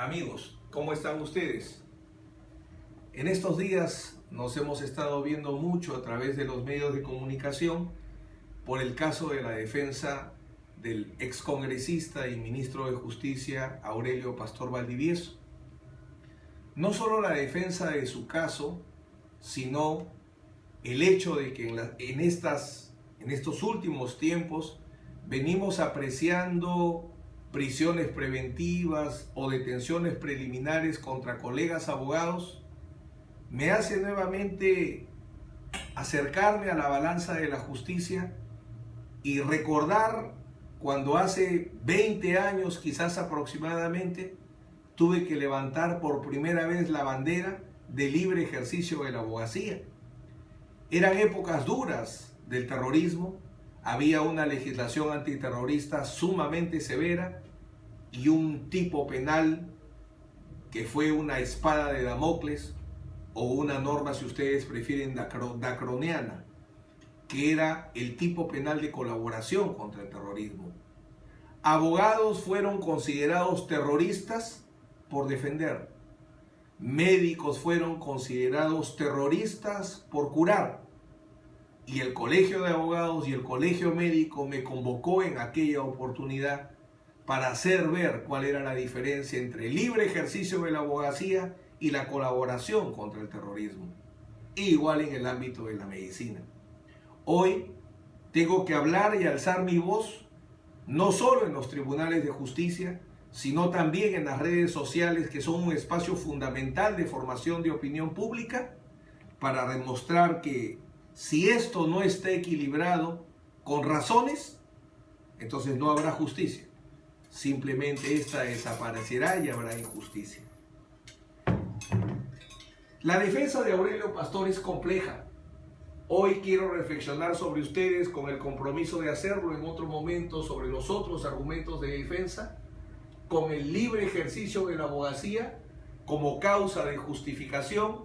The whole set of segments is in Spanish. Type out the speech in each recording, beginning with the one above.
Amigos, ¿cómo están ustedes? En estos días nos hemos estado viendo mucho a través de los medios de comunicación por el caso de la defensa del excongresista y ministro de Justicia Aurelio Pastor Valdivieso. No solo la defensa de su caso, sino el hecho de que en estos últimos tiempos venimos apreciando prisiones preventivas o detenciones preliminares contra colegas abogados, me hace nuevamente acercarme a la balanza de la justicia y recordar cuando hace 20 años, quizás aproximadamente, tuve que levantar por primera vez la bandera de libre ejercicio de la abogacía. Eran épocas duras del terrorismo, había una legislación antiterrorista sumamente severa y un tipo penal que fue una espada de Damocles, o una norma, si ustedes prefieren, dacroniana, que era el tipo penal de colaboración contra el terrorismo. Abogados fueron considerados terroristas por defender. Médicos fueron considerados terroristas por curar. Y el Colegio de Abogados y el Colegio Médico me convocó en aquella oportunidad para hacer ver cuál era la diferencia entre el libre ejercicio de la abogacía y la colaboración contra el terrorismo. Igual en el ámbito de la medicina. Hoy tengo que hablar y alzar mi voz, no solo en los tribunales de justicia, sino también en las redes sociales, que son un espacio fundamental de formación de opinión pública, para demostrar que si esto no está equilibrado con razones, entonces no habrá justicia. Simplemente esta desaparecerá y habrá injusticia. La defensa de Aurelio Pastor es compleja. Hoy quiero reflexionar sobre ustedes con el compromiso de hacerlo en otro momento sobre los otros argumentos de defensa, con el libre ejercicio de la abogacía como causa de justificación,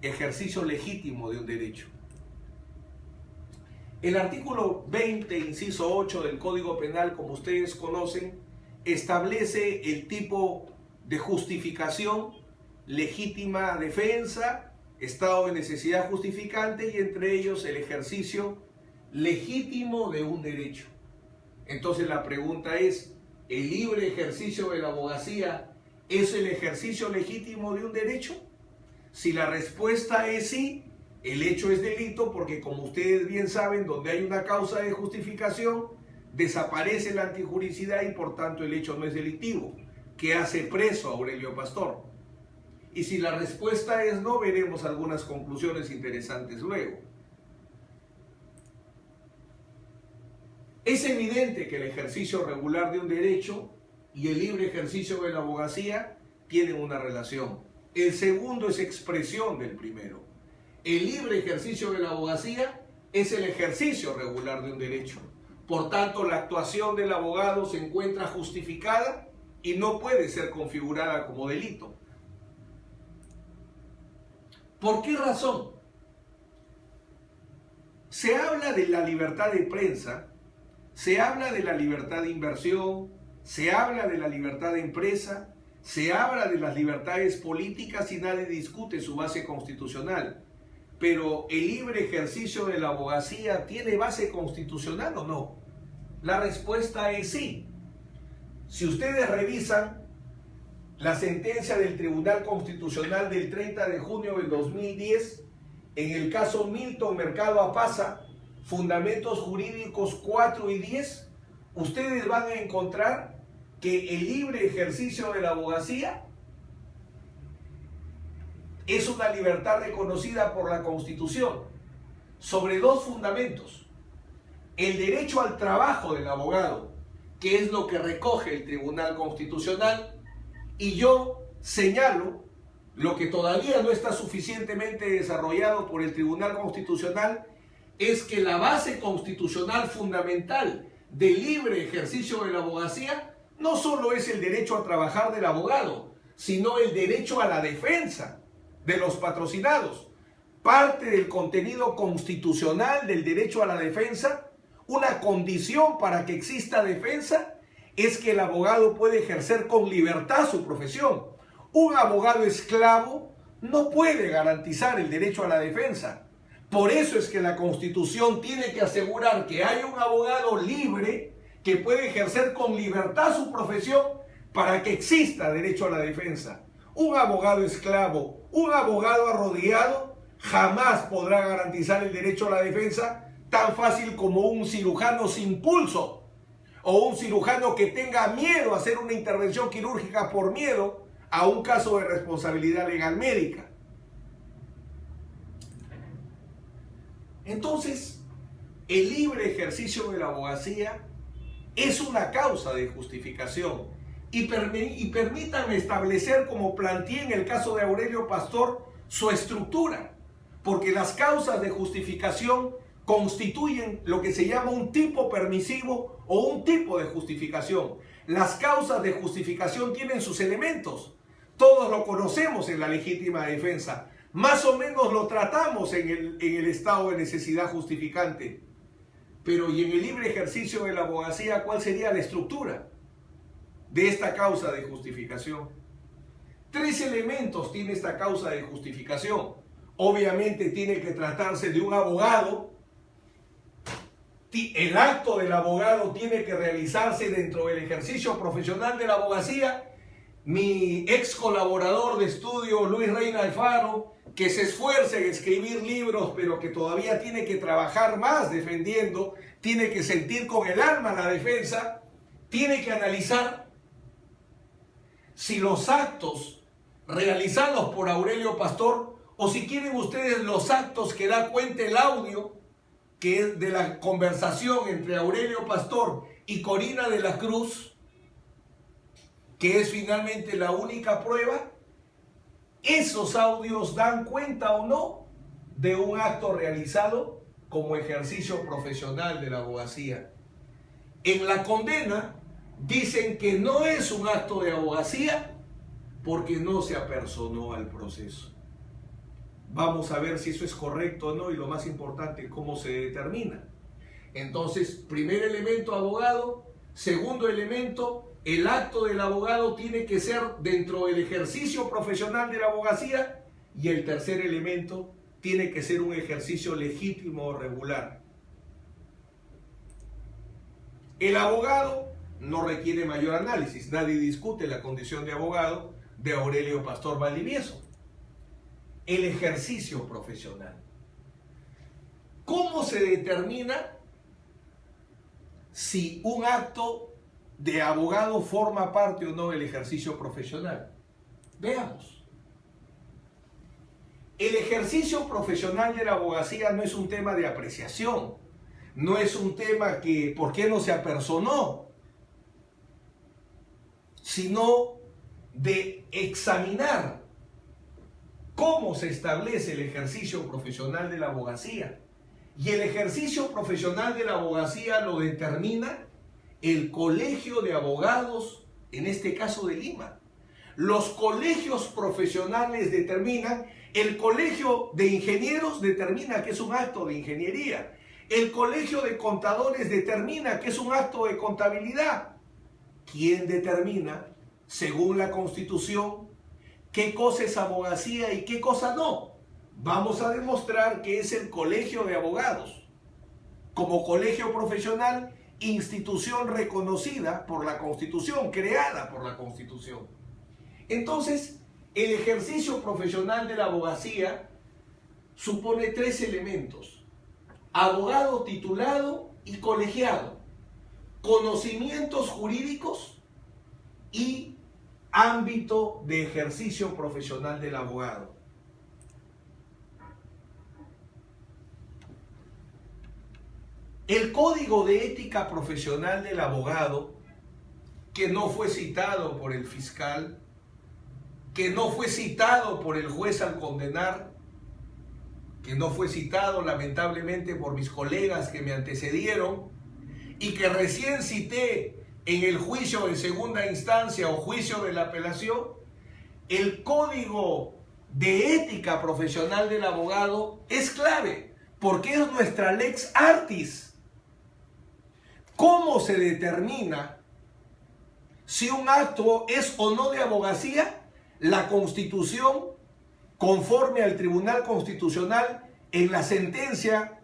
ejercicio legítimo de un derecho. El artículo 20, inciso 8 del Código Penal, como ustedes conocen, establece el tipo de justificación: legítima defensa, estado de necesidad justificante y entre ellos el ejercicio legítimo de un derecho. Entonces la pregunta es, ¿el libre ejercicio de la abogacía es el ejercicio legítimo de un derecho? Si la respuesta es sí, el hecho es delito porque, como ustedes bien saben, donde hay una causa de justificación, desaparece la antijuricidad y por tanto el hecho no es delictivo, que hace preso a Aurelio Pastor. Y si la respuesta es no, veremos algunas conclusiones interesantes luego. Es evidente que el ejercicio regular de un derecho y el libre ejercicio de la abogacía tienen una relación. El segundo es expresión del primero. El libre ejercicio de la abogacía es el ejercicio regular de un derecho. Por tanto, la actuación del abogado se encuentra justificada y no puede ser configurada como delito. ¿Por qué razón? Se habla de la libertad de prensa, se habla de la libertad de inversión, se habla de la libertad de empresa, se habla de las libertades políticas y nadie discute su base constitucional. Pero ¿el libre ejercicio de la abogacía tiene base constitucional o no? La respuesta es sí. Si ustedes revisan la sentencia del Tribunal Constitucional del 30 de junio del 2010, en el caso Milton Mercado Apaza, Fundamentos Jurídicos 4 y 10, ustedes van a encontrar que el libre ejercicio de la abogacía es una libertad reconocida por la Constitución sobre dos fundamentos: el derecho al trabajo del abogado, que es lo que recoge el Tribunal Constitucional, y yo señalo lo que todavía no está suficientemente desarrollado por el Tribunal Constitucional, es que la base constitucional fundamental del libre ejercicio de la abogacía no solo es el derecho a trabajar del abogado, sino el derecho a la defensa de los patrocinados. Parte del contenido constitucional del derecho a la defensa, una condición para que exista defensa, es que el abogado puede ejercer con libertad su profesión. Un abogado esclavo no puede garantizar el derecho a la defensa. Por eso es que la Constitución tiene que asegurar que hay un abogado libre que puede ejercer con libertad su profesión para que exista derecho a la defensa. Un abogado esclavo, un abogado arrodillado, jamás podrá garantizar el derecho a la defensa tan fácil como un cirujano sin pulso o un cirujano que tenga miedo a hacer una intervención quirúrgica por miedo a un caso de responsabilidad legal médica. Entonces, el libre ejercicio de la abogacía es una causa de justificación y permítanme establecer, como planteé en el caso de Aurelio Pastor, su estructura, porque las causas de justificación constituyen lo que se llama un tipo permisivo o un tipo de justificación. Las causas de justificación tienen sus elementos, todos lo conocemos en la legítima defensa. Más o menos lo tratamos en el estado de necesidad justificante. Pero ¿y en el libre ejercicio de la abogacía cuál sería la estructura de esta causa de justificación? 3 elementos tiene esta causa de justificación. Obviamente tiene que tratarse de un abogado. El acto del abogado tiene que realizarse dentro del ejercicio profesional de la abogacía. Mi ex colaborador de estudio, Luis Reina Alfaro, que se esfuerza en escribir libros, pero que todavía tiene que trabajar más defendiendo, tiene que sentir con el alma la defensa, tiene que analizar si los actos realizados por Aurelio Pastor, o si quieren ustedes los actos que da cuenta el audio, que es de la conversación entre Aurelio Pastor y Corina de la Cruz, que es finalmente la única prueba, ¿esos audios dan cuenta o no de un acto realizado como ejercicio profesional de la abogacía? En la condena dicen que no es un acto de abogacía porque no se apersonó al proceso. Vamos a ver si eso es correcto o no, y lo más importante, cómo se determina. Entonces, primer elemento, abogado. Segundo elemento, el acto del abogado tiene que ser dentro del ejercicio profesional de la abogacía. Y el tercer elemento, tiene que ser un ejercicio legítimo o regular. El abogado no requiere mayor análisis. Nadie discute la condición de abogado de Aurelio Pastor Valdivieso. El ejercicio profesional. ¿Cómo se determina si un acto de abogado forma parte o no del ejercicio profesional? Veamos. El ejercicio profesional de la abogacía no es un tema de apreciación, no es un tema que ¿por qué no se apersonó?, sino de examinar cómo se establece el ejercicio profesional de la abogacía. Y el ejercicio profesional de la abogacía lo determina el Colegio de Abogados, en este caso de Lima. Los colegios profesionales determinan, el Colegio de Ingenieros determina que es un acto de ingeniería, el Colegio de Contadores determina que es un acto de contabilidad. ¿Quién determina, según la Constitución, qué cosa es abogacía y qué cosa no? Vamos a demostrar que es el Colegio de Abogados, como colegio profesional, institución reconocida por la Constitución, creada por la Constitución. Entonces, el ejercicio profesional de la abogacía supone 3 elementos: abogado titulado y colegiado, conocimientos jurídicos y ámbito de ejercicio profesional del abogado. El Código de Ética Profesional del Abogado, que no fue citado por el fiscal, que no fue citado por el juez al condenar, que no fue citado lamentablemente por mis colegas que me antecedieron, y que recién cité en el juicio de segunda instancia o juicio de la apelación, el Código de Ética Profesional del Abogado es clave, porque es nuestra lex artis. ¿Cómo se determina si un acto es o no de abogacía, la Constitución, conforme al Tribunal Constitucional, en la sentencia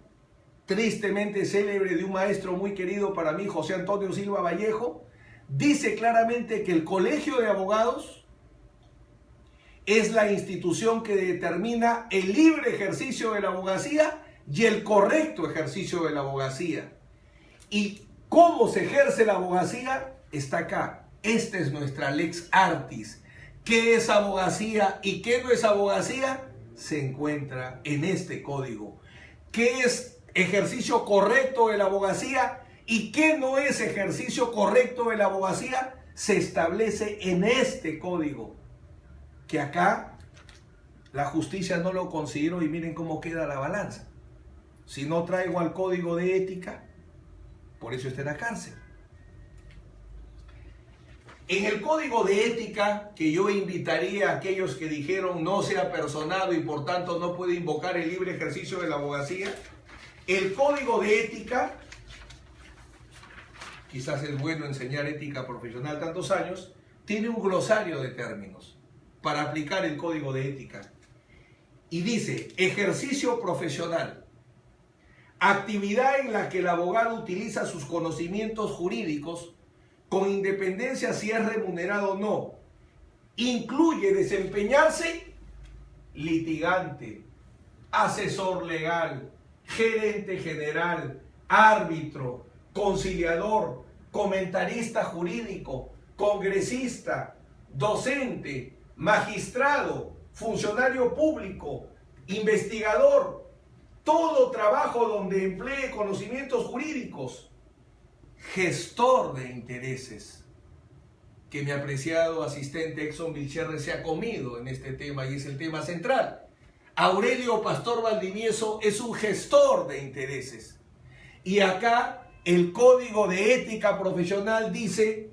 tristemente célebre de un maestro muy querido para mí, José Antonio Silva Vallejo, dice claramente que el Colegio de Abogados es la institución que determina el libre ejercicio de la abogacía y el correcto ejercicio de la abogacía. ¿Y cómo se ejerce la abogacía? Está acá. Esta es nuestra lex artis. ¿Qué es abogacía y qué no es abogacía? Se encuentra en este código. ¿Qué es ejercicio correcto de la abogacía y qué no es ejercicio correcto de la abogacía? Se establece en este código. Que acá la justicia no lo consideró y miren cómo queda la balanza. Si no traigo al código de ética, por eso está en la cárcel. En el código de ética, que yo invitaría a aquellos que dijeron no se ha personado y por tanto no puede invocar el libre ejercicio de la abogacía, el código de ética, quizás es bueno enseñar ética profesional tantos años, tiene un glosario de términos para aplicar el código de ética. Y dice, ejercicio profesional, actividad en la que el abogado utiliza sus conocimientos jurídicos con independencia si es remunerado o no. Incluye desempeñarse litigante, asesor legal, gerente general, árbitro, conciliador, comentarista jurídico, congresista, docente, magistrado, funcionario público, investigador, todo trabajo donde emplee conocimientos jurídicos, gestor de intereses, que mi apreciado asistente Exxon Vilcherre se ha comido en este tema y es el tema central. Aurelio Pastor Valdivieso es un gestor de intereses. Y acá el Código de Ética Profesional dice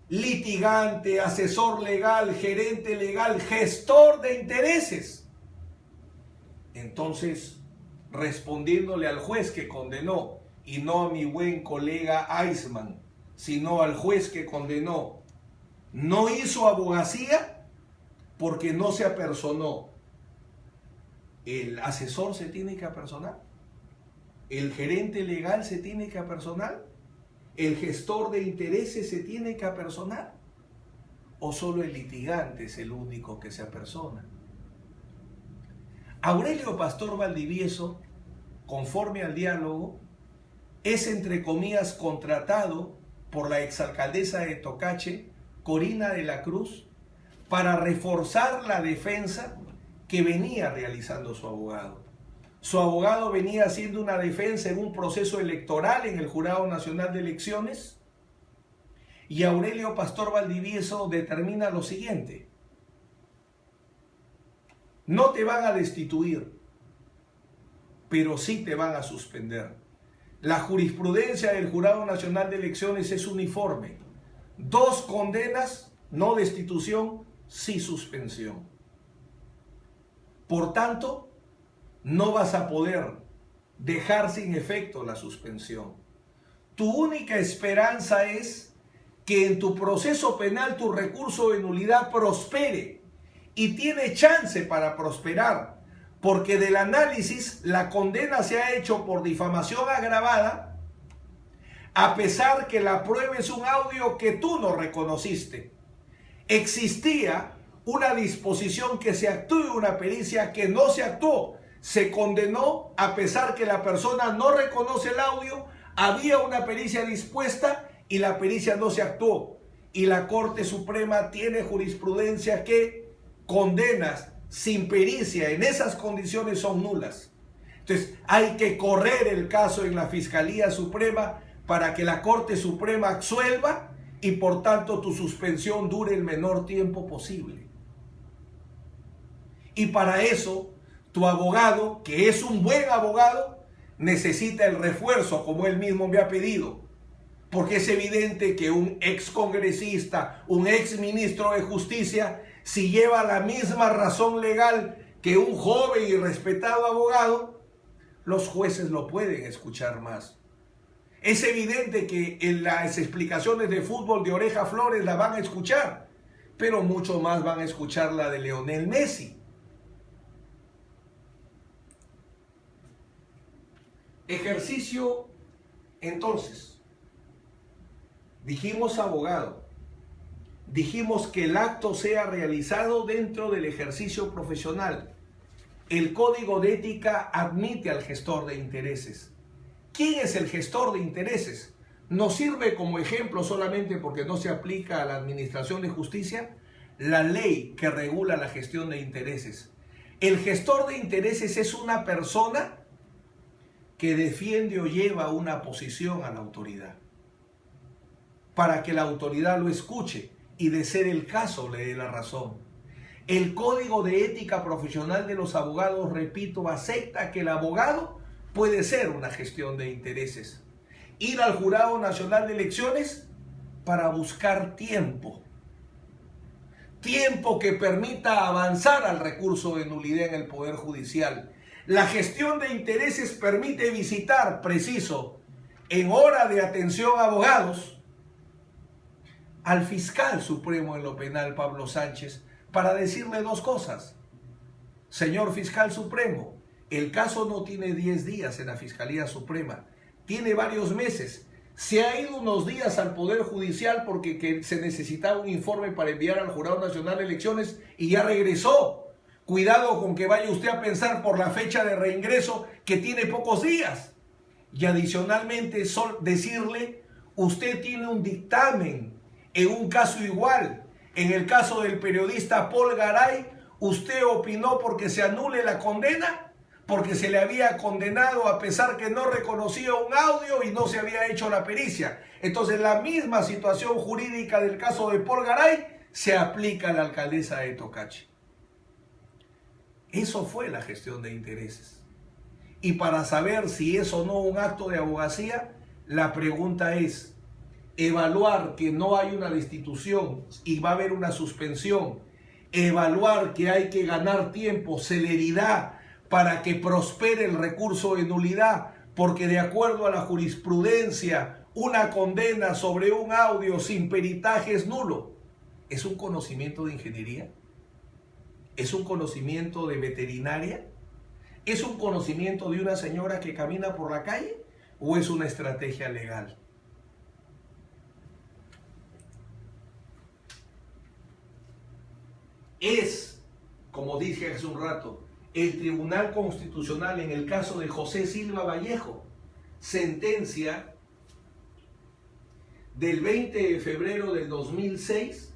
litigante, asesor legal, gerente legal, gestor de intereses. Entonces, respondiéndole al juez que condenó, y no a mi buen colega Eisman, sino al juez que condenó, no hizo abogacía porque no se apersonó. El asesor se tiene que apersonar, el gerente legal se tiene que apersonar, el gestor de intereses se tiene que apersonar, o solo el litigante es el único que se apersona. Aurelio Pastor Valdivieso, conforme al diálogo, es entre comillas contratado por la exalcaldesa de Tocache, Corina de la Cruz, para reforzar la defensa que venía realizando su abogado. Su abogado venía haciendo una defensa en un proceso electoral en el Jurado Nacional de Elecciones y Aurelio Pastor Valdivieso determina lo siguiente: no te van a destituir, pero sí te van a suspender. La jurisprudencia del Jurado Nacional de Elecciones es uniforme. 2 condenas, no destitución, sí suspensión. Por tanto, no vas a poder dejar sin efecto la suspensión. Tu única esperanza es que en tu proceso penal tu recurso de nulidad prospere, y tiene chance para prosperar, porque del análisis la condena se ha hecho por difamación agravada, a pesar que la prueba es un audio que tú no reconociste. Existía una disposición que se actúe una pericia que no se actuó. Se condenó a pesar que la persona no reconoce el audio, había una pericia dispuesta y la pericia no se actuó. Y la Corte Suprema tiene jurisprudencia que condenas sin pericia en esas condiciones son nulas. Entonces hay que correr el caso en la Fiscalía Suprema para que la Corte Suprema absuelva y por tanto tu suspensión dure el menor tiempo posible. Y para eso tu abogado, que es un buen abogado, necesita el refuerzo como él mismo me ha pedido, porque es evidente que un ex congresista, un ex ministro de Justicia, si lleva la misma razón legal que un joven y respetado abogado, los jueces lo pueden escuchar más. Es evidente que en las explicaciones de fútbol de Oreja Flores la van a escuchar, pero mucho más van a escuchar la de Lionel Messi. Ejercicio, entonces, dijimos abogado, dijimos que el acto sea realizado dentro del ejercicio profesional. El código de ética admite al gestor de intereses. ¿Quién es el gestor de intereses? ¿Nos sirve como ejemplo solamente porque no se aplica a la administración de justicia? La ley que regula la gestión de intereses. El gestor de intereses es una persona que defiende o lleva una posición a la autoridad, para que la autoridad lo escuche y, de ser el caso, le dé la razón. El Código de Ética Profesional de los Abogados, repito, acepta que el abogado puede ser una gestión de intereses. Ir al Jurado Nacional de Elecciones para buscar tiempo. Tiempo que permita avanzar al recurso de nulidad en el Poder Judicial. La gestión de intereses permite visitar, preciso, en hora de atención a abogados, al fiscal supremo en lo penal, Pablo Sánchez, para decirle dos cosas. Señor fiscal supremo, el caso no tiene 10 días en la Fiscalía Suprema, tiene varios meses. Se ha ido unos días al Poder Judicial porque se necesitaba un informe para enviar al Jurado Nacional de Elecciones y ya regresó. Cuidado con que vaya usted a pensar por la fecha de reingreso que tiene pocos días. Y adicionalmente decirle, usted tiene un dictamen en un caso igual. En el caso del periodista Paul Garay, usted opinó porque se anule la condena, porque se le había condenado a pesar que no reconocía un audio y no se había hecho la pericia. Entonces la misma situación jurídica del caso de Paul Garay se aplica a la alcaldesa de Tocache. Eso fue la gestión de intereses. Y para saber si es o no un acto de abogacía, la pregunta es, evaluar que no hay una destitución y va a haber una suspensión, evaluar que hay que ganar tiempo, celeridad, para que prospere el recurso de nulidad, porque de acuerdo a la jurisprudencia, una condena sobre un audio sin peritaje es nulo. ¿Es un conocimiento de ingeniería? ¿Es un conocimiento de veterinaria? ¿Es un conocimiento de una señora que camina por la calle? ¿O es una estrategia legal? Es, como dije hace un rato, el Tribunal Constitucional en el caso de José Silva Vallejo, sentencia del 20 de febrero del 2006,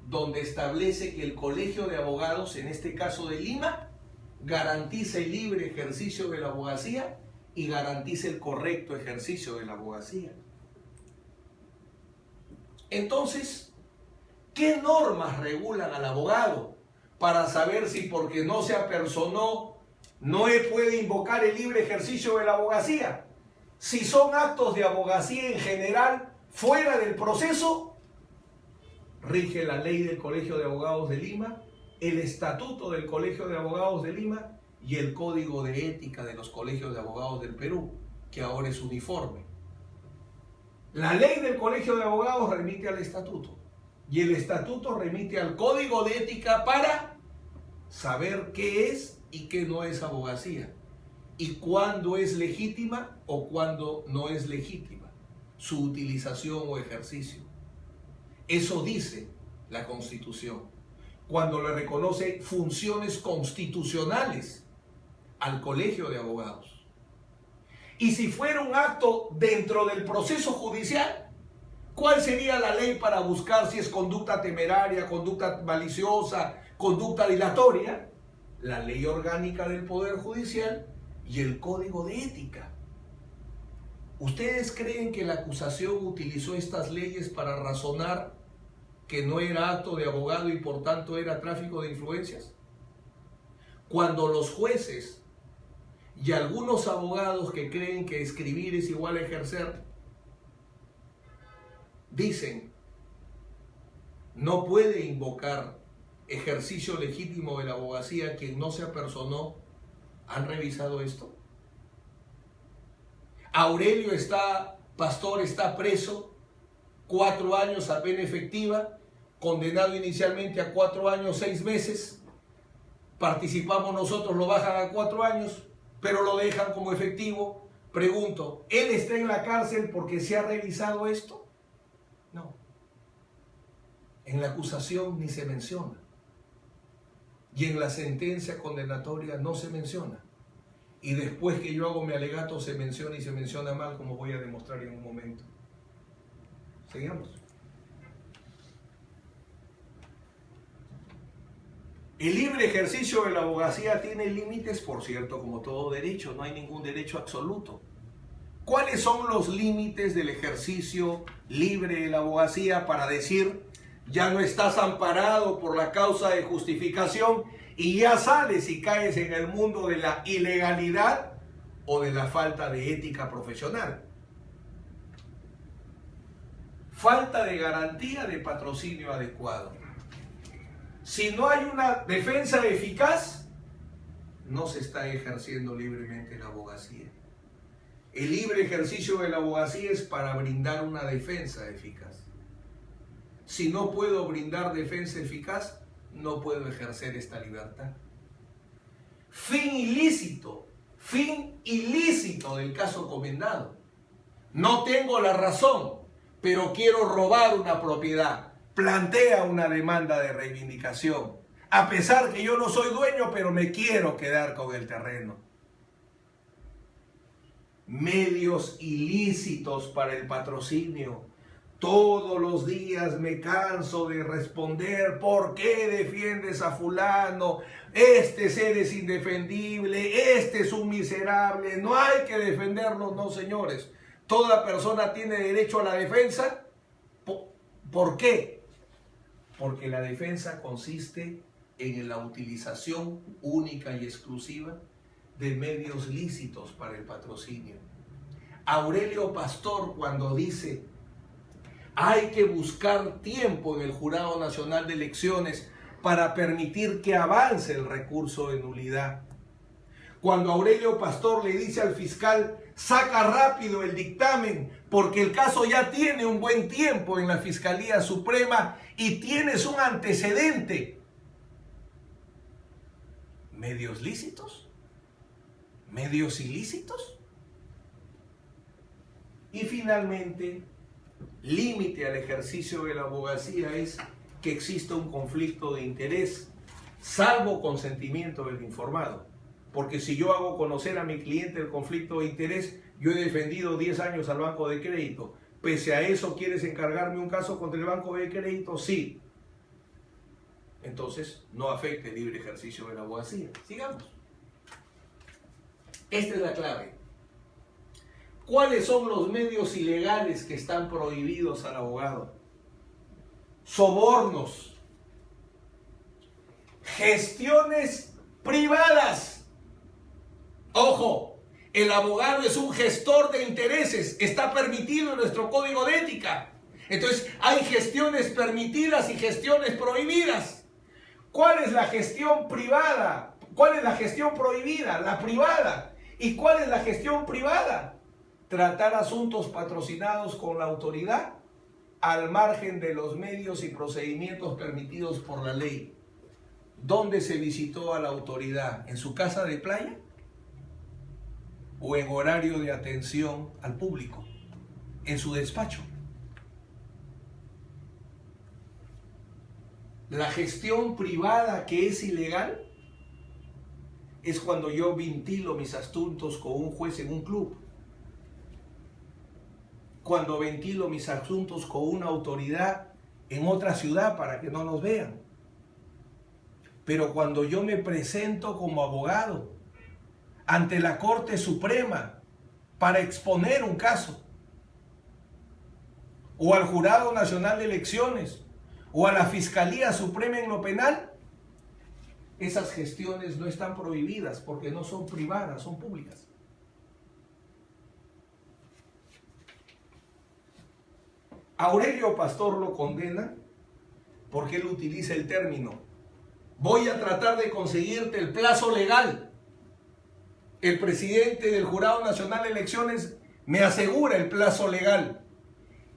donde establece que el Colegio de Abogados, en este caso de Lima, garantiza el libre ejercicio de la abogacía y garantiza el correcto ejercicio de la abogacía. Entonces, ¿qué normas regulan al abogado para saber si porque no se apersonó no puede invocar el libre ejercicio de la abogacía? Si son actos de abogacía en general fuera del proceso, rige la ley del Colegio de Abogados de Lima, el estatuto del Colegio de Abogados de Lima y el Código de Ética de los Colegios de Abogados del Perú, que ahora es uniforme. La ley del Colegio de Abogados remite al estatuto y el estatuto remite al Código de Ética para saber qué es y qué no es abogacía y cuándo es legítima o cuándo no es legítima su utilización o ejercicio. Eso dice la Constitución, cuando le reconoce funciones constitucionales al Colegio de Abogados. Y si fuera un acto dentro del proceso judicial, ¿cuál sería la ley para buscar si es conducta temeraria, conducta maliciosa, conducta dilatoria? La ley orgánica del Poder Judicial y el Código de Ética. ¿Ustedes creen que la acusación utilizó estas leyes para razonar que no era acto de abogado y por tanto era tráfico de influencias? Cuando los jueces y algunos abogados que creen que escribir es igual a ejercer, dicen, no puede invocar ejercicio legítimo de la abogacía quien no se apersonó, ¿han revisado esto? Aurelio está Pastor está preso, 4 años a pena efectiva, condenado inicialmente a 4 años, 6 meses. Participamos nosotros, lo bajan a 4 años, pero lo dejan como efectivo. Pregunto, ¿él está en la cárcel porque se ha revisado esto? No. En la acusación ni se menciona. Y en la sentencia condenatoria no se menciona. Y después que yo hago mi alegato se menciona y se menciona mal, como voy a demostrar en un momento. Sigamos. El libre ejercicio de la abogacía tiene límites, por cierto, como todo derecho, no hay ningún derecho absoluto. ¿Cuáles son los límites del ejercicio libre de la abogacía para decir, ya no estás amparado por la causa de justificación y ya sales y caes en el mundo de la ilegalidad o de la falta de ética profesional? Falta de garantía de patrocinio adecuado. Si no hay una defensa eficaz, no se está ejerciendo libremente la abogacía. El libre ejercicio de la abogacía es para brindar una defensa eficaz. Si no puedo brindar defensa eficaz, no puedo ejercer esta libertad. Fin ilícito del caso comendado. No tengo la razón, pero quiero robar una propiedad. Plantea una demanda de reivindicación, a pesar que yo no soy dueño, pero me quiero quedar con el terreno. Medios ilícitos para el patrocinio. Todos los días me canso de responder, ¿por qué defiendes a fulano? Este ser es indefendible, este es un miserable, no hay que defenderlo, no señores. Toda persona tiene derecho a la defensa. ¿Por qué? Porque la defensa consiste en la utilización única y exclusiva de medios lícitos para el patrocinio. Aurelio Pastor, cuando dice hay que buscar tiempo en el Jurado Nacional de Elecciones para permitir que avance el recurso de nulidad. Cuando Aurelio Pastor le dice al fiscal, saca rápido el dictamen porque el caso ya tiene un buen tiempo en la Fiscalía Suprema y tienes un antecedente. ¿Medios lícitos? ¿Medios ilícitos? Y finalmente, límite al ejercicio de la abogacía es que exista un conflicto de interés, salvo consentimiento del informado. Porque si yo hago conocer a mi cliente el conflicto de interés, yo he defendido 10 años al banco de crédito. Pese a eso, ¿quieres encargarme un caso contra el banco de crédito? Sí. Entonces, no afecte el libre ejercicio de la abogacía. Sigamos. Esta es la clave. ¿Cuáles son los medios ilegales que están prohibidos al abogado? Sobornos, gestiones privadas. Ojo, el abogado es un gestor de intereses, está permitido en nuestro código de ética. Entonces, hay gestiones permitidas y gestiones prohibidas. ¿Cuál es la gestión privada? ¿Cuál es la gestión prohibida? La privada. ¿Y cuál es la gestión privada? Tratar asuntos patrocinados con la autoridad al margen de los medios y procedimientos permitidos por la ley. ¿Dónde se visitó a la autoridad? ¿En su casa de playa? ¿O en horario de atención al público? ¿En su despacho? La gestión privada que es ilegal es cuando yo ventilo mis asuntos con un juez en un club. Cuando ventilo mis asuntos con una autoridad en otra ciudad para que no nos vean. Pero cuando yo me presento como abogado ante la Corte Suprema para exponer un caso, o al Jurado Nacional de Elecciones, o a la Fiscalía Suprema en lo penal, esas gestiones no están prohibidas porque no son privadas, son públicas. Aurelio Pastor lo condena porque él utiliza el término: voy a tratar de conseguirte el plazo legal. El presidente del Jurado Nacional de Elecciones me asegura el plazo legal.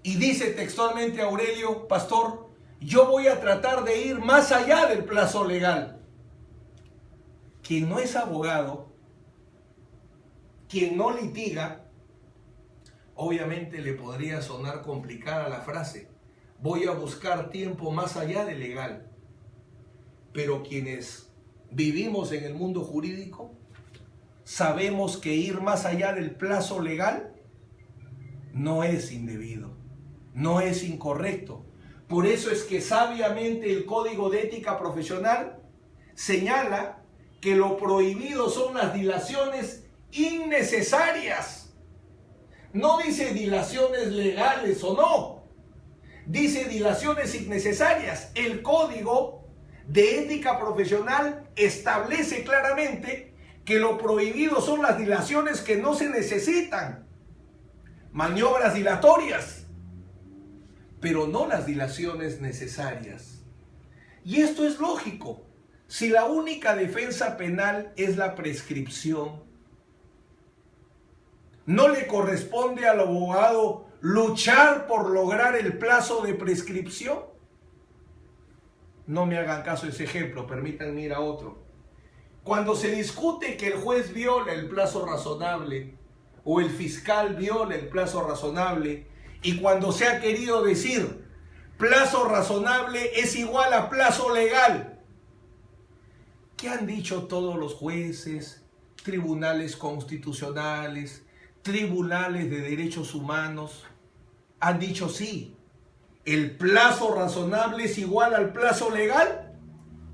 Y dice textualmente Aurelio, pastor, yo voy a tratar de ir más allá del plazo legal. Quien no es abogado, quien no litiga, obviamente le podría sonar complicada la frase, voy a buscar tiempo más allá del legal. Pero quienes vivimos en el mundo jurídico, sabemos que ir más allá del plazo legal no es indebido, no es incorrecto. Por eso es que sabiamente el Código de Ética Profesional señala que lo prohibido son las dilaciones innecesarias. No dice dilaciones legales o no, dice dilaciones innecesarias. El Código de Ética Profesional establece claramente que lo prohibido son las dilaciones que no se necesitan, maniobras dilatorias, pero no las dilaciones necesarias. Y esto es lógico. Si la única defensa penal es la prescripción, ¿no le corresponde al abogado luchar por lograr el plazo de prescripción? No me hagan caso a ese ejemplo, permítanme ir a otro. Cuando se discute que el juez viola el plazo razonable o el fiscal viola el plazo razonable, y cuando se ha querido decir plazo razonable es igual a plazo legal, ¿qué han dicho todos los jueces, tribunales constitucionales, tribunales de derechos humanos? Han dicho sí, ¿el plazo razonable es igual al plazo legal?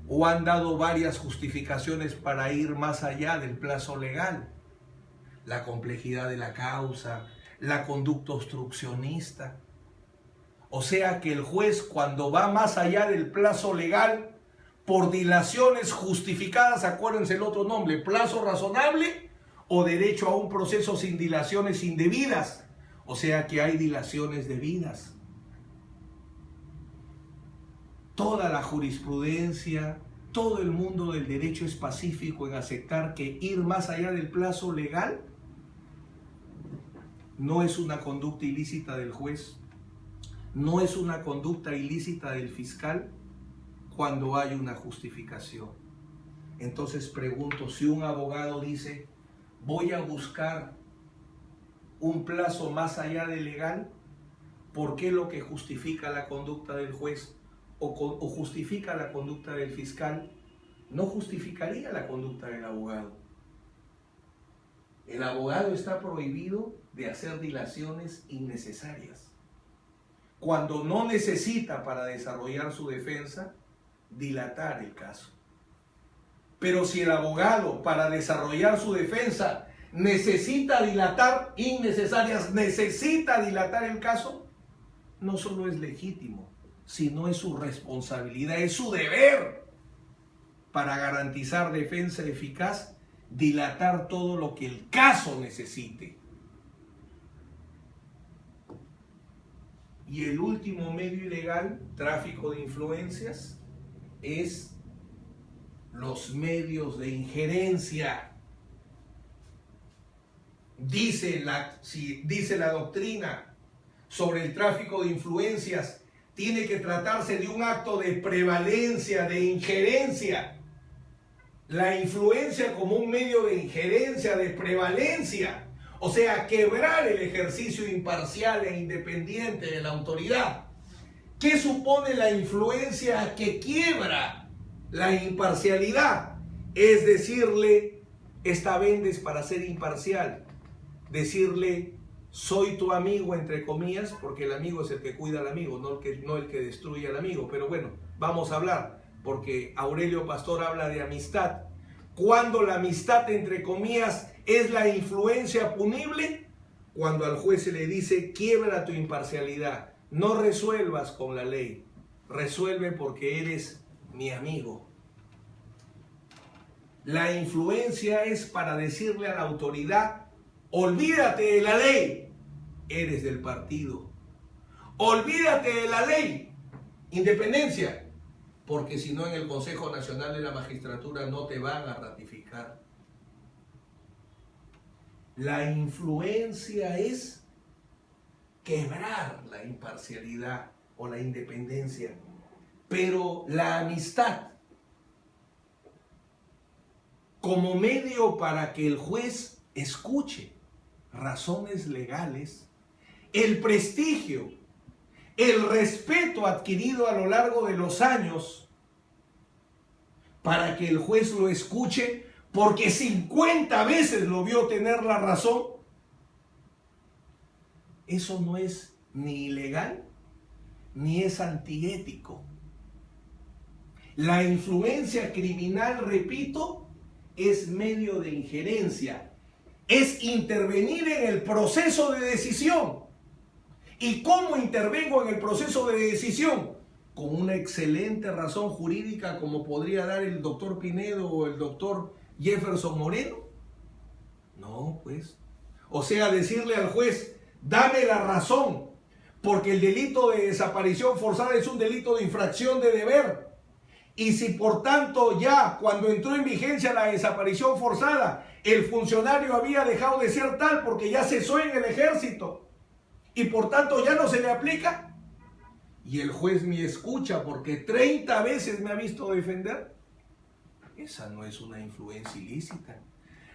¿O han dado varias justificaciones para ir más allá del plazo legal? La complejidad de la causa, la conducta obstruccionista. O sea que el juez, cuando va más allá del plazo legal, por dilaciones justificadas, acuérdense el otro nombre, plazo razonable o derecho a un proceso sin dilaciones indebidas. O sea que hay dilaciones debidas. Toda la jurisprudencia, todo el mundo del derecho es pacífico en aceptar que ir más allá del plazo legal no es una conducta ilícita del juez, no es una conducta ilícita del fiscal cuando hay una justificación. Entonces pregunto, si un abogado dice, voy a buscar un plazo más allá del legal, ¿por qué lo que justifica la conducta del juez o justifica la conducta del fiscal no justificaría la conducta del abogado? El abogado está prohibido de hacer dilaciones innecesarias. Cuando no necesita para desarrollar su defensa, dilatar el caso. Pero si el abogado para desarrollar su defensa necesita dilatar innecesarias, necesita dilatar el caso, no solo es legítimo, sino es su responsabilidad, es su deber para garantizar defensa eficaz, dilatar todo lo que el caso necesite. Y el último medio ilegal, tráfico de influencias, es los medios de injerencia. Dice la doctrina sobre el tráfico de influencias, tiene que tratarse de un acto de prevalencia, de injerencia. La influencia como un medio de injerencia, de prevalencia, o sea, quebrar el ejercicio imparcial e independiente de la autoridad. ¿Qué supone la influencia que quiebra la imparcialidad? Es decirle, esta vendes para ser imparcial, decirle, soy tu amigo, entre comillas, porque el amigo es el que cuida al amigo, no el que destruye al amigo. Pero bueno, vamos a hablar, porque Aurelio Pastor habla de amistad. ¿Cuándo la amistad, entre comillas, es la influencia punible? Cuando al juez se le dice, quiebra tu imparcialidad, no resuelvas con la ley, resuelve porque eres mi amigo. La influencia es para decirle a la autoridad, olvídate de la ley, eres del partido. Olvídate de la ley, independencia, porque si no en el Consejo Nacional de la Magistratura no te van a ratificar. La influencia es quebrar la imparcialidad o la independencia, pero la amistad como medio para que el juez escuche razones legales, el prestigio, el respeto adquirido a lo largo de los años para que el juez lo escuche porque 50 veces lo vio tener la razón, eso no es ni ilegal ni es antiético. La influencia criminal, repito, es medio de injerencia, es intervenir en el proceso de decisión. ¿Y cómo intervengo en el proceso de decisión? Con una excelente razón jurídica como podría dar el doctor Pinedo o el doctor Jefferson Moreno. No, pues. O sea, decirle al juez, dame la razón, porque el delito de desaparición forzada es un delito de infracción de deber. Y si por tanto ya cuando entró en vigencia la desaparición forzada, el funcionario había dejado de ser tal porque ya cesó en el ejército y por tanto ya no se le aplica, y el juez me escucha porque 30 veces me ha visto defender, esa no es una influencia ilícita.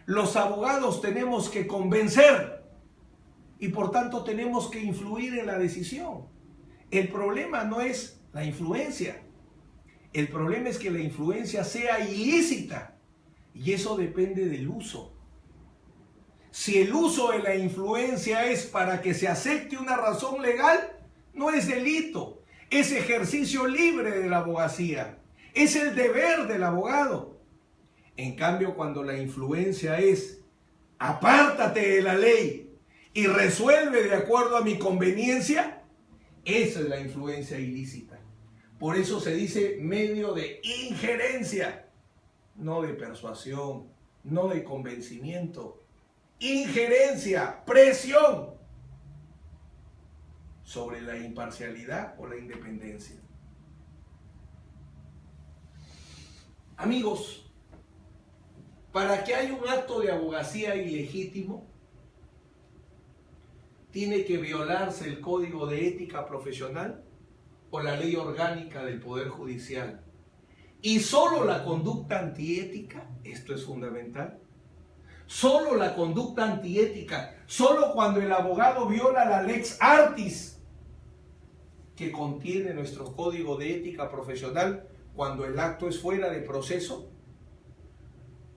Los abogados tenemos que convencer y por tanto tenemos que influir en la decisión. El problema no es la influencia. El problema es que la influencia sea ilícita y eso depende del uso. Si el uso de la influencia es para que se acepte una razón legal, no es delito, es ejercicio libre de la abogacía, es el deber del abogado. En cambio, cuando la influencia es apártate de la ley y resuelve de acuerdo a mi conveniencia, esa es la influencia ilícita. Por eso se dice medio de injerencia, no de persuasión, no de convencimiento. Injerencia, presión sobre la imparcialidad o la independencia. Amigos, para que haya un acto de abogacía ilegítimo, tiene que violarse el Código de Ética Profesional o la ley orgánica del Poder Judicial. Y solo la conducta antiética, esto es fundamental, solo la conducta antiética, solo cuando el abogado viola la lex artis que contiene nuestro Código de Ética Profesional, cuando el acto es fuera de proceso,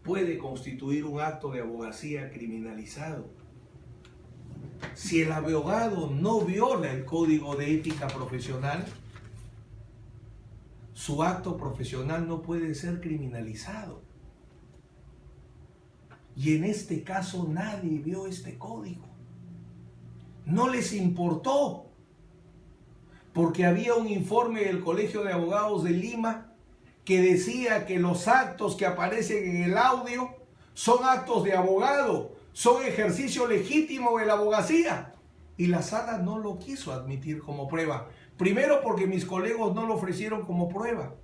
puede constituir un acto de abogacía criminalizado. Si el abogado no viola el Código de Ética Profesional, su acto profesional no puede ser criminalizado. Y en este caso nadie vio este código. No les importó, porque había un informe del Colegio de Abogados de Lima que decía que los actos que aparecen en el audio son actos de abogado, son ejercicio legítimo de la abogacía. Y la sala no lo quiso admitir como prueba. Primero porque mis colegas no lo ofrecieron como prueba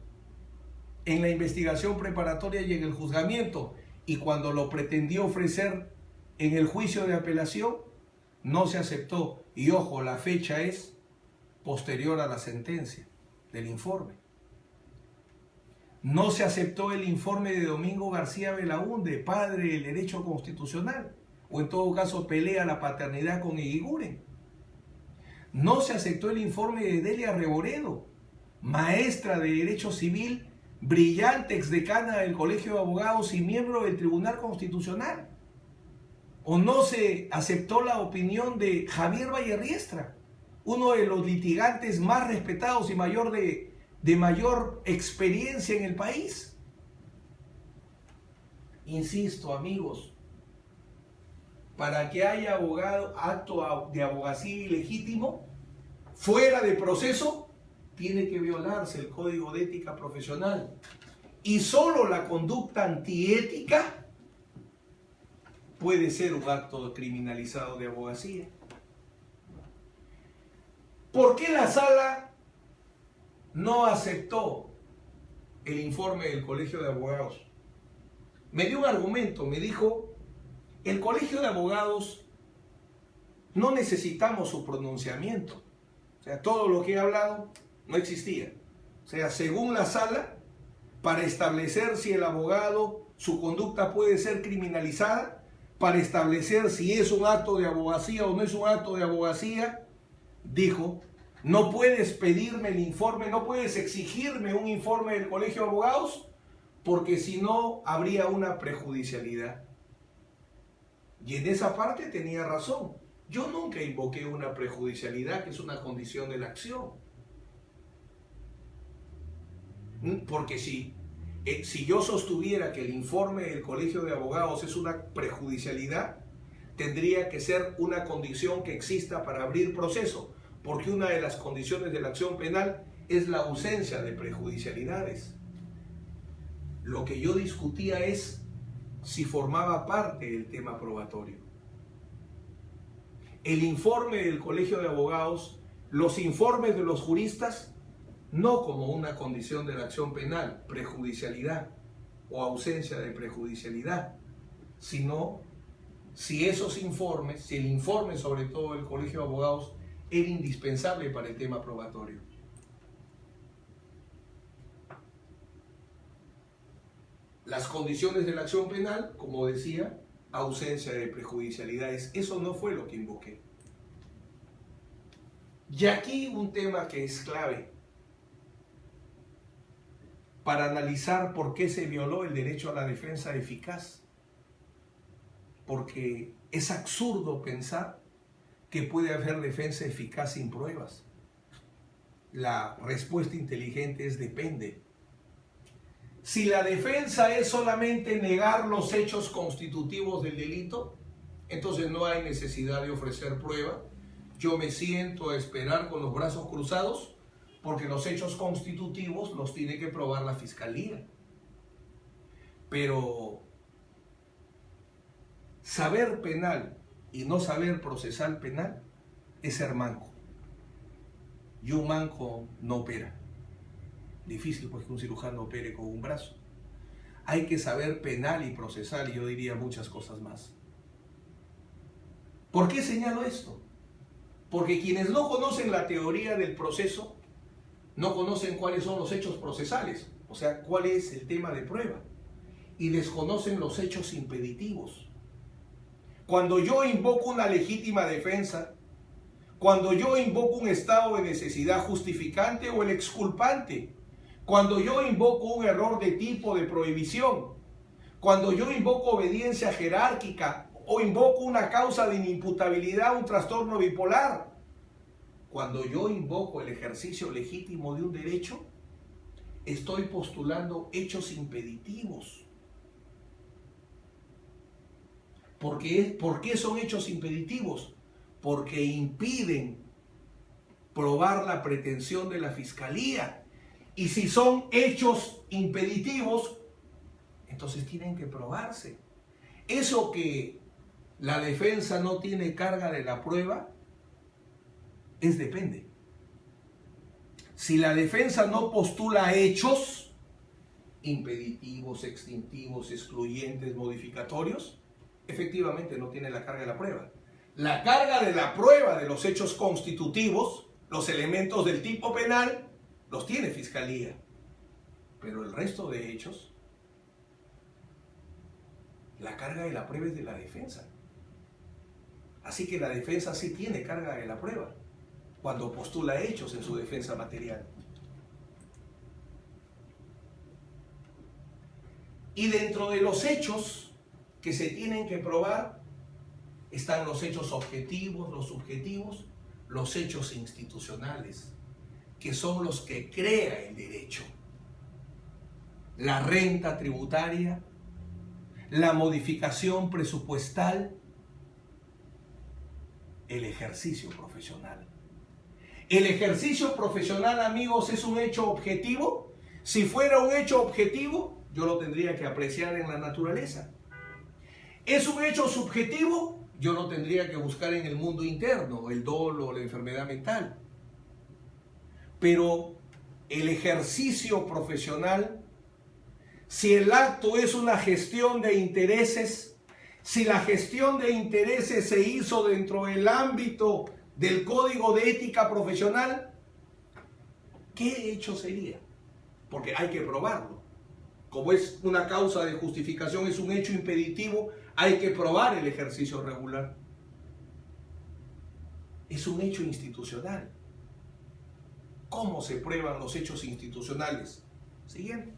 en la investigación preparatoria y en el juzgamiento. Y cuando lo pretendió ofrecer en el juicio de apelación, no se aceptó. Y ojo, la fecha es posterior a la sentencia del informe. No se aceptó el informe de Domingo García Belaúnde, padre del derecho constitucional, o en todo caso pelea la paternidad con Eguiguren. No se aceptó el informe de Delia Reboredo, maestra de Derecho Civil, brillante exdecana del Colegio de Abogados y miembro del Tribunal Constitucional. O no se aceptó la opinión de Javier Vallerriestra, uno de los litigantes más respetados y de mayor experiencia en el país. Insisto, amigos, para que haya acto de abogacía ilegítimo, fuera de proceso, tiene que violarse el Código de Ética Profesional. Y solo la conducta antiética puede ser un acto criminalizado de abogacía. ¿Por qué la sala no aceptó el informe del Colegio de Abogados? Me dio un argumento, me dijo El Colegio de Abogados no necesitamos su pronunciamiento. O sea, todo lo que he hablado no existía. O sea, según la sala, para establecer si el abogado, su conducta puede ser criminalizada, para establecer si es un acto de abogacía o no es un acto de abogacía, dijo, no puedes pedirme el informe, no puedes exigirme un informe del Colegio de Abogados, porque si no habría una prejudicialidad. Y en esa parte tenía razón. Yo nunca invoqué una prejudicialidad, que es una condición de la acción. Porque si yo sostuviera que el informe del Colegio de Abogados es una prejudicialidad, tendría que ser una condición que exista para abrir proceso, porque una de las condiciones de la acción penal es la ausencia de prejudicialidades. Lo que yo discutía es si formaba parte del tema probatorio. El informe del Colegio de Abogados, los informes de los juristas, no como una condición de la acción penal, prejudicialidad o ausencia de prejudicialidad, sino si esos informes, si el informe sobre todo del Colegio de Abogados era indispensable para el tema probatorio. Las condiciones de la acción penal, como decía, ausencia de prejudicialidades, eso no fue lo que invoqué. Y aquí un tema que es clave para analizar por qué se violó el derecho a la defensa eficaz. Porque es absurdo pensar que puede haber defensa eficaz sin pruebas. La respuesta inteligente es depende. Si la defensa es solamente negar los hechos constitutivos del delito, entonces no hay necesidad de ofrecer prueba. Yo me siento a esperar con los brazos cruzados porque los hechos constitutivos los tiene que probar la Fiscalía. Pero saber penal y no saber procesal penal es ser manco. Y un manco no opera. Difícil pues que un cirujano opere con un brazo. Hay que saber penal y procesal, y yo diría muchas cosas más. ¿Por qué señalo esto? Porque quienes no conocen la teoría del proceso no conocen cuáles son los hechos procesales, o sea, cuál es el tema de prueba, y desconocen los hechos impeditivos. Cuando yo invoco una legítima defensa, cuando yo invoco un estado de necesidad justificante o el exculpante, cuando yo invoco un error de tipo de prohibición, cuando yo invoco obediencia jerárquica o invoco una causa de inimputabilidad, un trastorno bipolar, cuando yo invoco el ejercicio legítimo de un derecho, estoy postulando hechos impeditivos. ¿Por qué son hechos impeditivos? Porque impiden probar la pretensión de la Fiscalía. Y si son hechos impeditivos, entonces tienen que probarse. Eso que la defensa no tiene carga de la prueba, depende. Si la defensa no postula hechos impeditivos, extintivos, excluyentes, modificatorios, efectivamente no tiene la carga de la prueba. La carga de la prueba de los hechos constitutivos, los elementos del tipo penal, los tiene Fiscalía. Pero el resto de hechos, la carga de la prueba es de la defensa. Así que la defensa sí tiene carga de la prueba cuando postula hechos en su defensa material. Y dentro de los hechos que se tienen que probar están los hechos objetivos, los subjetivos, los hechos institucionales, que son los que crea el derecho. La renta tributaria, la modificación presupuestal, el ejercicio profesional. ¿El ejercicio profesional, amigos, es un hecho objetivo? Si fuera un hecho objetivo, yo lo tendría que apreciar en la naturaleza. ¿Es un hecho subjetivo? Yo lo tendría que buscar en el mundo interno, el dolo, la enfermedad mental. Pero el ejercicio profesional, si el acto es una gestión de intereses, si la gestión de intereses se hizo dentro del ámbito del Código de Ética Profesional, ¿qué hecho sería? Porque hay que probarlo. Como es una causa de justificación, es un hecho impeditivo, hay que probar el ejercicio regular. Es un hecho institucional. ¿Cómo se prueban los hechos institucionales? Siguiente.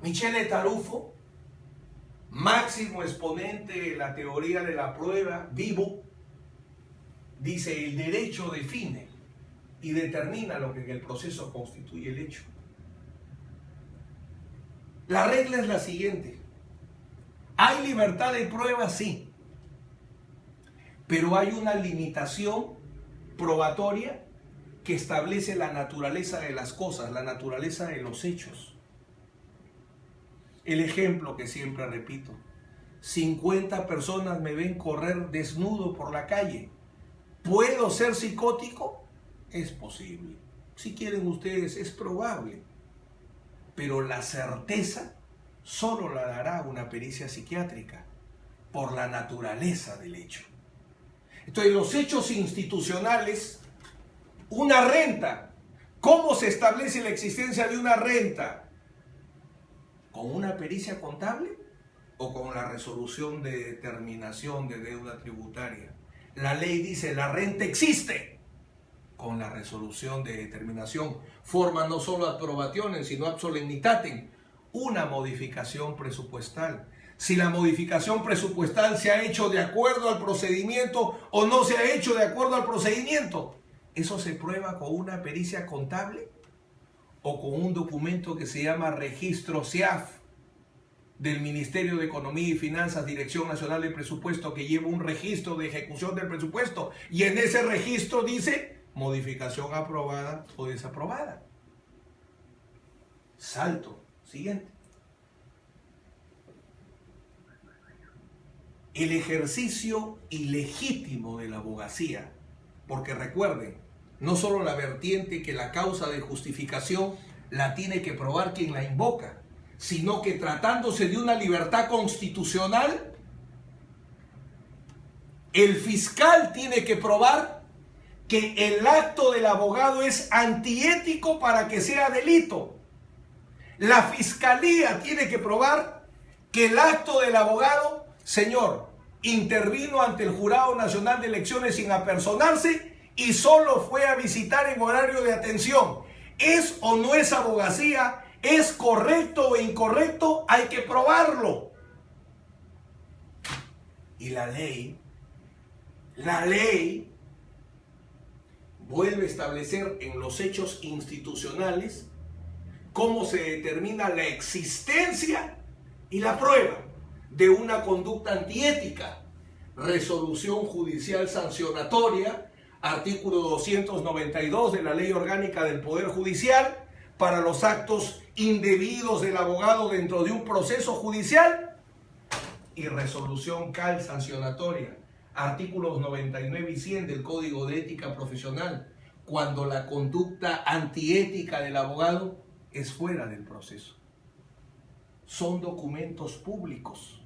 Michele Tarufo, máximo exponente de la teoría de la prueba vivo, dice: el derecho define y determina lo que en el proceso constituye el hecho. La regla es la siguiente: ¿hay libertad de prueba? Sí, pero hay una limitación probatoria que establece la naturaleza de las cosas, la naturaleza de los hechos. El ejemplo que siempre repito: 50 personas me ven correr desnudo por la calle. ¿Puedo ser psicótico? Es posible. Si quieren ustedes, es probable. Pero la certeza solo la dará una pericia psiquiátrica por la naturaleza del hecho. Entonces, los hechos institucionales, una renta, ¿cómo se establece la existencia de una renta? ¿Con una pericia contable o con la resolución de determinación de deuda tributaria? La ley dice: la renta existe. Con la resolución de determinación, forma no solo ad probationem, sino ad solemnitatem, una modificación presupuestal. Si la modificación presupuestal se ha hecho de acuerdo al procedimiento o no se ha hecho de acuerdo al procedimiento, ¿eso se prueba con una pericia contable o con un documento que se llama registro SIAF del Ministerio de Economía y Finanzas, Dirección Nacional de Presupuesto, que lleva un registro de ejecución del presupuesto y en ese registro dice modificación aprobada o desaprobada? Salto. Siguiente. El ejercicio ilegítimo de la abogacía, porque recuerden, no solo la vertiente que la causa de justificación la tiene que probar quien la invoca, sino que tratándose de una libertad constitucional, el fiscal tiene que probar que el acto del abogado es antiético para que sea delito. La fiscalía tiene que probar que el acto del abogado, señor, intervino ante el Jurado Nacional de Elecciones sin apersonarse y solo fue a visitar en horario de atención. ¿Es o no es abogacía? ¿Es correcto o incorrecto? Hay que probarlo. Y la ley vuelve a establecer en los hechos institucionales cómo se determina la existencia y la prueba de una conducta antiética. Resolución judicial sancionatoria, artículo 292 de la Ley Orgánica del Poder Judicial, para los actos indebidos del abogado dentro de un proceso judicial, y resolución CAL sancionatoria, artículos 99 y 100 del Código de Ética Profesional, cuando la conducta antiética del abogado es fuera del proceso. Son documentos públicos.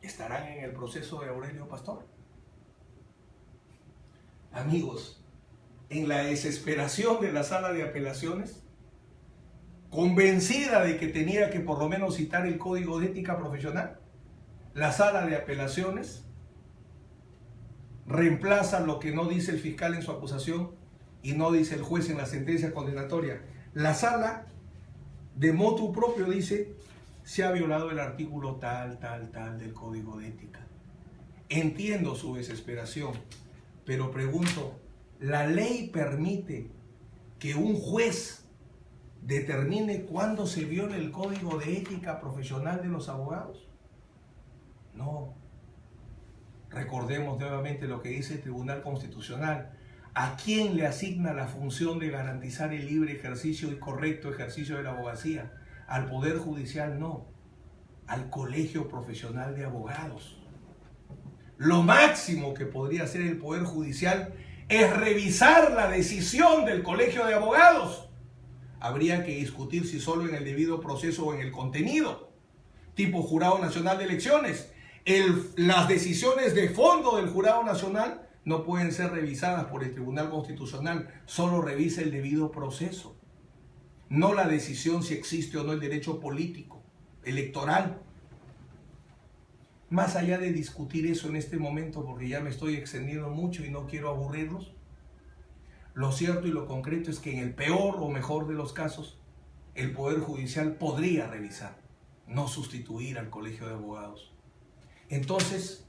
¿Estarán en el proceso de Aurelio Pastor? Amigos, en la desesperación de la sala de apelaciones, convencida de que tenía que por lo menos citar el Código de Ética Profesional, la sala de apelaciones reemplaza lo que no dice el fiscal en su acusación y no dice el juez en la sentencia condenatoria. La sala de motu propio dice: se ha violado el artículo tal del Código de Ética. Entiendo su desesperación, pero pregunto, ¿la ley permite que un juez determine cuándo se viola el Código de Ética Profesional de los abogados? No. Recordemos nuevamente lo que dice el Tribunal Constitucional. ¿A quién le asigna la función de garantizar el libre ejercicio y correcto ejercicio de la abogacía? Al Poder Judicial no, al Colegio Profesional de Abogados. Lo máximo que podría hacer el Poder Judicial es revisar la decisión del Colegio de Abogados. habría que discutir si solo en el debido proceso o en el contenido, tipo Jurado Nacional de Elecciones. Las decisiones de fondo del Jurado Nacional no pueden ser revisadas por el Tribunal Constitucional, solo revisa el debido proceso, no la decisión si existe o no el derecho político, electoral. Más allá de discutir eso en este momento, porque ya me estoy extendiendo mucho y no quiero aburrirlos, lo cierto y lo concreto es que en el peor o mejor de los casos, el Poder Judicial podría revisar, no sustituir al Colegio de Abogados. Entonces,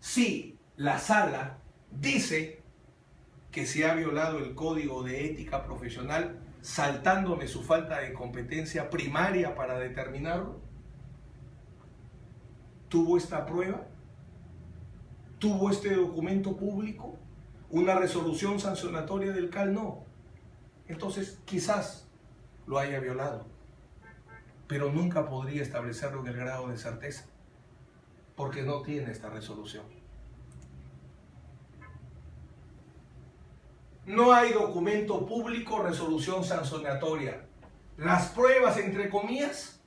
si la sala dice que se ha violado el Código de Ética Profesional, saltándome su falta de competencia primaria para determinarlo, ¿tuvo esta prueba? ¿Tuvo este documento público? ¿Una resolución sancionatoria del CAL? No. Entonces, quizás lo haya violado, pero nunca podría establecerlo en el grado de certeza, porque no tiene esta resolución. No hay documento público, resolución sancionatoria. Las pruebas, entre comillas,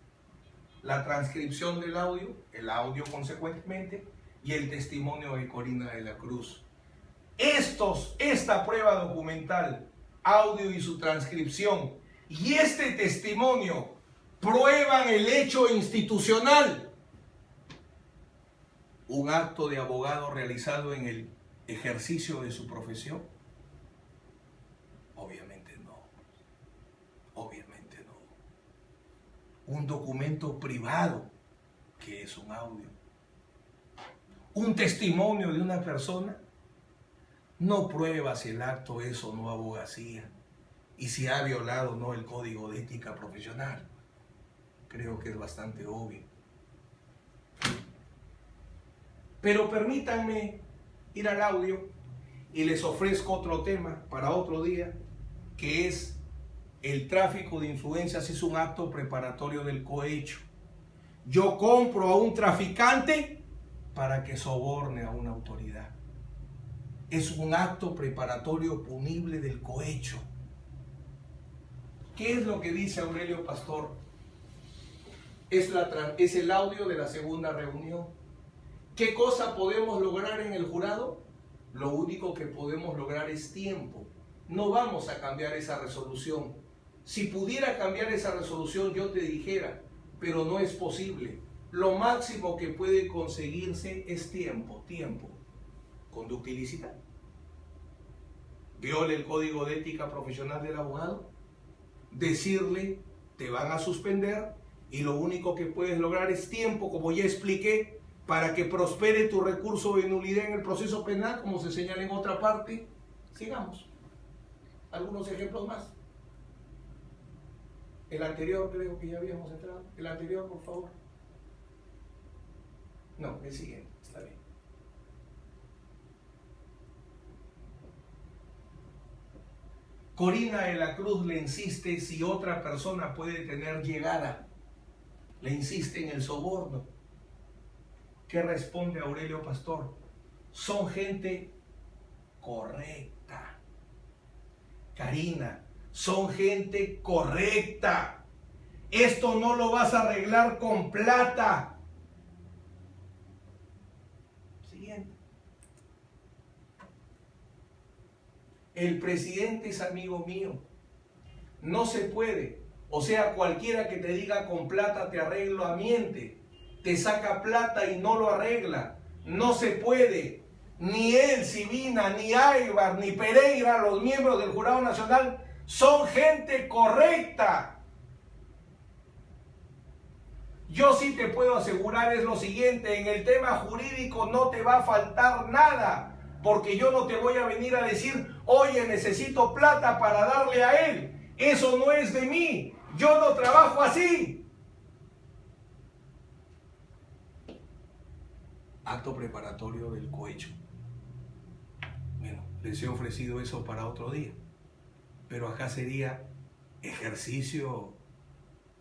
la transcripción del audio, el audio consecuentemente, y el testimonio de Corina de la Cruz. Esta prueba documental, audio y su transcripción, y este testimonio prueban el hecho institucional. Un acto de abogado realizado en el ejercicio de su profesión. Obviamente no. Obviamente no. Un documento privado, que es un audio. Un testimonio de una persona no prueba si el acto es o no abogacía y si ha violado o no el Código de Ética Profesional. Creo que es bastante obvio. Pero permítanme ir al audio y les ofrezco otro tema para otro día, que es el tráfico de influencias. Es un acto preparatorio del cohecho. Yo compro a un traficante para que soborne a una autoridad. Es un acto preparatorio punible del cohecho. ¿Qué es lo que dice Aurelio Pastor? Es el audio de la segunda reunión. ¿Qué cosa podemos lograr en el jurado? Lo único que podemos lograr es tiempo. No vamos a cambiar esa resolución. Si pudiera cambiar esa resolución, yo te dijera, pero no es posible. Lo máximo que puede conseguirse es tiempo. Conducta ilícita. Viola el Código de Ética Profesional del abogado. Decirle, te van a suspender y lo único que puedes lograr es tiempo, como ya expliqué, para que prospere tu recurso de nulidad en el proceso penal, como se señala en otra parte. Sigamos. Algunos ejemplos más. El anterior creo que ya habíamos entrado. El anterior, por favor. No, el siguiente, está bien. Corina de la Cruz le insiste si otra persona puede tener llegada. Le insiste en el soborno. ¿Qué responde Aurelio Pastor? Son gente correcta. Karina, son gente correcta. Esto no lo vas a arreglar con plata. Siguiente. El presidente es amigo mío. No se puede. O sea, cualquiera que te diga con plata te arreglo, miente. Te saca plata y no lo arregla. No se puede. Ni él, Sibina, ni Aybar, ni Pereira, los miembros del Jurado Nacional, son gente correcta. Yo sí te puedo asegurar es lo siguiente: en el tema jurídico no te va a faltar nada, porque yo no te voy a venir a decir, oye, necesito plata para darle a él. Eso no es de mí. Yo no trabajo así. Acto preparatorio del cohecho. Bueno, les he ofrecido eso para otro día, pero acá sería ejercicio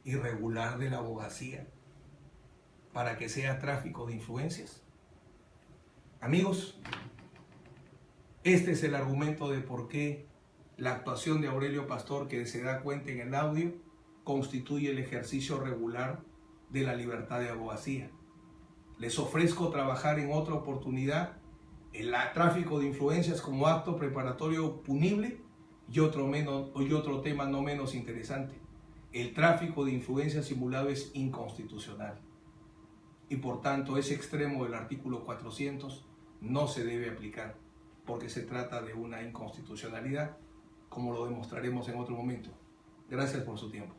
irregular de la abogacía para que sea tráfico de influencias. Amigos, este es el argumento de por qué La actuación de Aurelio Pastor, que se da cuenta en el audio, constituye el ejercicio regular de la libertad de abogacía. Les ofrezco trabajar en otra oportunidad el tráfico de influencias como acto preparatorio punible y otro tema no menos interesante. El tráfico de influencias simulado es inconstitucional y por tanto ese extremo del artículo 400 no se debe aplicar porque se trata de una inconstitucionalidad, como lo demostraremos en otro momento. Gracias por su tiempo.